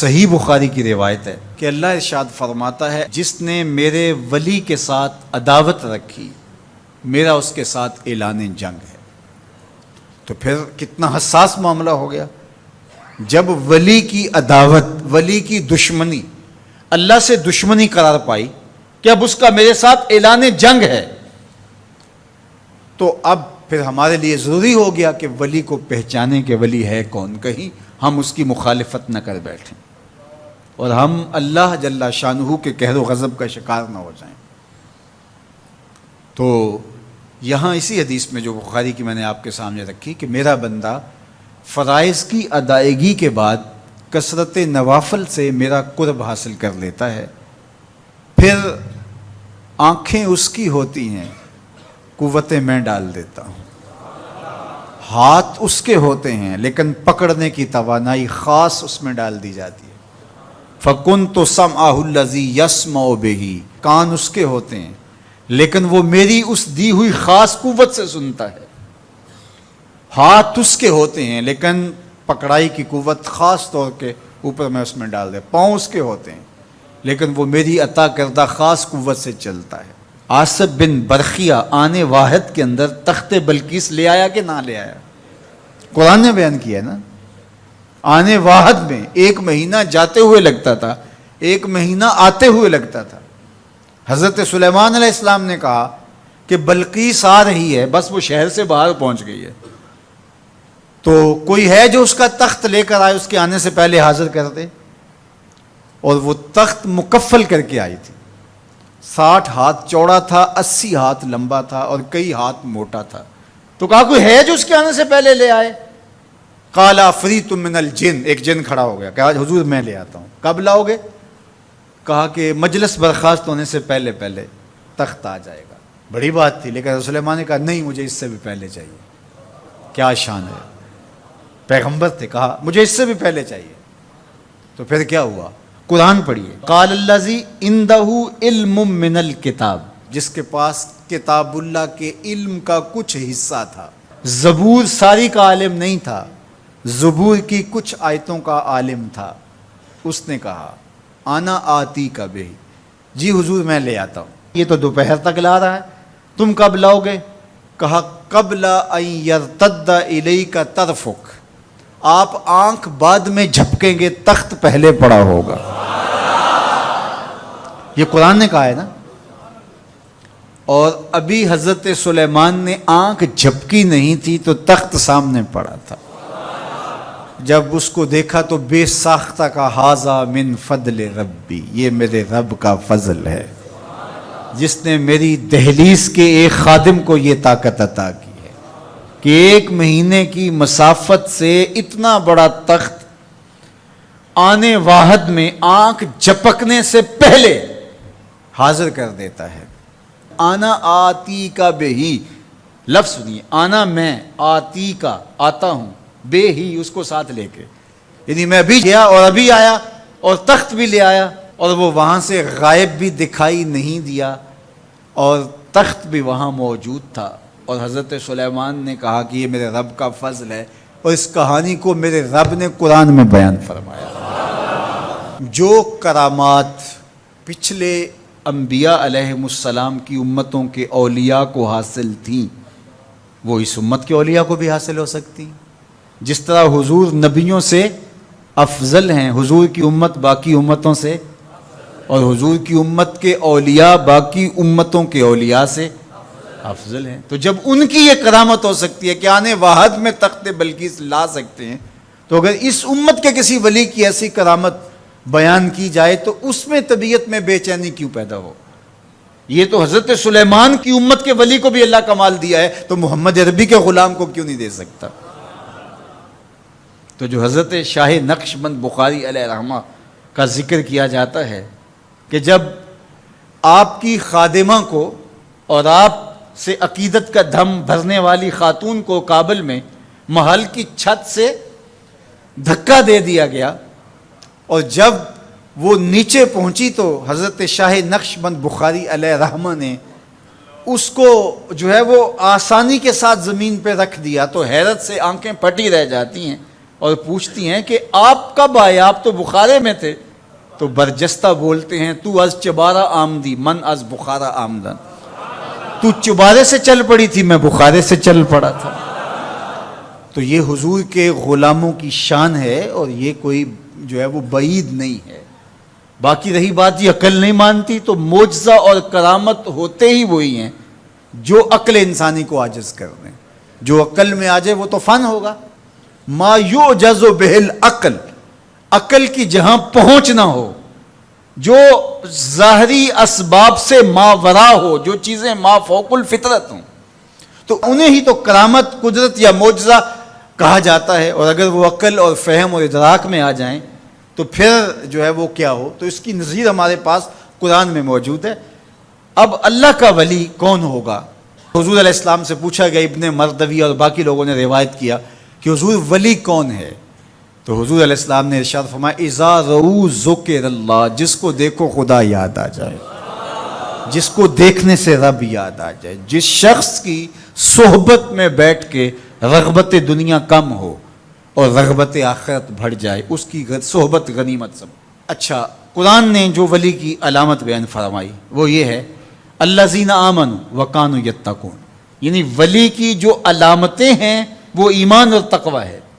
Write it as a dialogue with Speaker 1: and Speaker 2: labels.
Speaker 1: صحیح بخاری کی روایت ہے کہ اللہ ارشاد فرماتا ہے جس نے میرے ولی کے ساتھ عداوت رکھی میرا اس کے ساتھ اعلان جنگ ہے۔ تو پھر کتنا حساس معاملہ ہو گیا جب ولی کی عداوت، ولی کی دشمنی، اللہ سے دشمنی قرار پائی کہ اب اس کا میرے ساتھ اعلان جنگ ہے، تو اب پھر ہمارے لیے ضروری ہو گیا کہ ولی کو پہچانے کہ ولی ہے کون، کہیں ہم اس کی مخالفت نہ کر بیٹھیں اور ہم اللہ جل شانہ کے قہر و غضب کا شکار نہ ہو جائیں۔ تو یہاں اسی حدیث میں جو بخاری کی میں نے آپ کے سامنے رکھی کہ میرا بندہ فرائض کی ادائیگی کے بعد کثرت نوافل سے میرا قرب حاصل کر لیتا ہے، پھر آنکھیں اس کی ہوتی ہیں، قوتیں میں ڈال دیتا ہوں، ہاتھ اس کے ہوتے ہیں لیکن پکڑنے کی توانائی خاص اس میں ڈال دی جاتی ہے۔ فَكُنْتُ سَمْعَهُ الَّذِي يَسْمَعُ بِهِ، کان اس کے ہوتے ہیں لیکن وہ میری اس دی ہوئی خاص قوت سے سنتا ہے۔ ہاتھ اس کے ہوتے ہیں لیکن پکڑائی کی قوت خاص طور کے اوپر میں اس میں ڈال دے۔ پاؤں اس کے ہوتے ہیں لیکن وہ میری عطا کردہ خاص قوت سے چلتا ہے۔ آصف بن برخیہ آنے واحد کے اندر تخت بلقیس لے آیا کہ نہ لے آیا؟ قرآن نے بیان کیا نا، آنے واحد میں 1 مہینہ جاتے ہوئے لگتا تھا، 1 مہینہ آتے ہوئے لگتا تھا۔ حضرت سلیمان علیہ السلام نے کہا کہ بلقیس آ رہی ہے، بس وہ شہر سے باہر پہنچ گئی ہے، تو کوئی ہے جو اس کا تخت لے کر آئے، اس کے آنے سے پہلے حاضر کر دے۔ اور وہ تخت مکفل کر کے آئی تھی، 60 ہاتھ چوڑا تھا، 80 ہاتھ لمبا تھا اور کئی ہاتھ موٹا تھا۔ تو کہا کوئی ہے جو اس کے آنے سے پہلے لے آئے؟ قال عفریت من الجن، ایک جن کھڑا ہو گیا، کہا حضور میں لے آتا ہوں۔ کب لاؤ گے؟ کہا کہ مجلس برخاست ہونے سے پہلے پہلے تخت آ جائے گا۔ بڑی بات تھی، لیکن سلیمان نے کہا نہیں، مجھے اس سے بھی پہلے چاہیے۔ کیا شان ہے، پیغمبر تھے، کہا مجھے اس سے بھی پہلے چاہیے۔ تو پھر کیا ہوا؟ قرآن پڑھیے، قال الذی عندہ علم من الکتاب، جس کے پاس کتاب اللہ کے علم کا کچھ حصہ تھا۔ زبور ساری کا عالم نہیں تھا، زبور کی کچھ آیتوں کا عالم تھا۔ اس نے کہا انا آتی کا بہ، جی حضور میں لے آتا ہوں۔ یہ تو دوپہر تک لا رہا ہے، تم کب لاؤ گے؟ کہا قبل ان یرتد الیک طرفک، آپ آنکھ بعد میں جھپکیں گے، تخت پہلے پڑا ہوگا۔ یہ قرآن نے کہا ہے نا۔ اور ابھی حضرت سلیمان نے آنکھ جھپکی نہیں تھی تو تخت سامنے پڑا تھا۔ جب اس کو دیکھا تو بے ساختہ کا ھذا من فضل ربی، یہ میرے رب کا فضل ہے جس نے میری دہلیز کے ایک خادم کو یہ طاقت عطا کی ہے کہ 1 مہینے کی مسافت سے اتنا بڑا تخت آنے واحد میں آنکھ جھپکنے سے پہلے حاضر کر دیتا ہے۔ آنا آتی کا بے ہی، لفظ سنیے، آنا میں، آتی کا آتا ہوں، بے ہی اس کو ساتھ لے کے، یعنی میں ابھی گیا اور ابھی آیا اور تخت بھی لے آیا، اور وہ وہاں سے غائب بھی دکھائی نہیں دیا اور تخت بھی وہاں موجود تھا۔ اور حضرت سلیمان نے کہا کہ یہ میرے رب کا فضل ہے، اور اس کہانی کو میرے رب نے قرآن میں بیان فرمایا۔ جو کرامات پچھلے انبیاء علیہم السلام کی امتوں کے اولیاء کو حاصل تھیں، وہ اس امت کے اولیاء کو بھی حاصل ہو سکتی۔ جس طرح حضور نبیوں سے افضل ہیں، حضور کی امت باقی امتوں سے، اور حضور کی امت کے اولیاء باقی امتوں کے اولیاء سے افضل ہیں۔ تو جب ان کی یہ کرامت ہو سکتی ہے کہ آنے واحد میں تخت بلقیس لا سکتے ہیں، تو اگر اس امت کے کسی ولی کی ایسی کرامت بیان کی جائے تو اس میں طبیعت میں بے چینی کیوں پیدا ہو؟ یہ تو حضرت سلیمان کی امت کے ولی کو بھی اللہ کمال دیا ہے، تو محمد عربی کے غلام کو کیوں نہیں دے سکتا؟ تو جو حضرت شاہ نقشبند بخاری علیہ رحمہ کا ذکر کیا جاتا ہے کہ جب آپ کی خادمہ کو اور آپ سے عقیدت کا دھم بھرنے والی خاتون کو کابل میں محل کی چھت سے دھکا دے دیا گیا، اور جب وہ نیچے پہنچی تو حضرت شاہ نقشبند بخاری علیہ رحمہ نے اس کو جو ہے وہ آسانی کے ساتھ زمین پہ رکھ دیا، تو حیرت سے آنکھیں پھٹی رہ جاتی ہیں اور پوچھتی ہیں کہ آپ کب آئے، آپ تو بخارے میں تھے؟ تو برجستہ بولتے ہیں تو از چبارہ آمدی من از بخارا آمدن، تو چبارے سے چل پڑی تھی، میں بخارے سے چل پڑا تھا۔ تو یہ حضور کے غلاموں کی شان ہے، اور یہ کوئی جو ہے وہ بعید نہیں ہے۔ باقی رہی بات یہ عقل نہیں مانتی، تو معجزہ اور کرامت ہوتے ہی وہی ہیں جو عقل انسانی کو عاجز کر دیں۔ جو عقل میں آ جائے وہ تو فن ہوگا۔ ما یعجز بہ العقل، عقل کی جہاں پہنچ نہ ہو، جو ظاہری اسباب سے ماورا ہو، جو چیزیں ما فوق الفطرت ہوں، تو انہیں ہی تو کرامت، قدرت یا معجزہ کہا جاتا ہے۔ اور اگر وہ عقل اور فہم اور ادراک میں آ جائیں تو پھر جو ہے وہ کیا ہو۔ تو اس کی نظیر ہمارے پاس قرآن میں موجود ہے۔ اب اللہ کا ولی کون ہوگا؟ حضور علیہ السلام سے پوچھا گیا، ابن مردوی اور باقی لوگوں نے روایت کیا کہ حضور ولی کون ہے؟ تو حضور علیہ السلام نے ارشاد فرمایا، اذا رؤوا ذکر اللہ، جس کو دیکھو خدا یاد آ جائے، جس کو دیکھنے سے رب یاد آ جائے، جس شخص کی صحبت میں بیٹھ کے رغبت دنیا کم ہو اور رغبت آخرت بڑھ جائے، اس کی صحبت غنیمت سب۔ اچھا، قرآن نے جو ولی کی علامت بیان فرمائی وہ یہ ہے، الذین آمنوا وکانوا یتقون، یعنی ولی کی جو علامتیں ہیں وہ ایمان اور تقوی ہے۔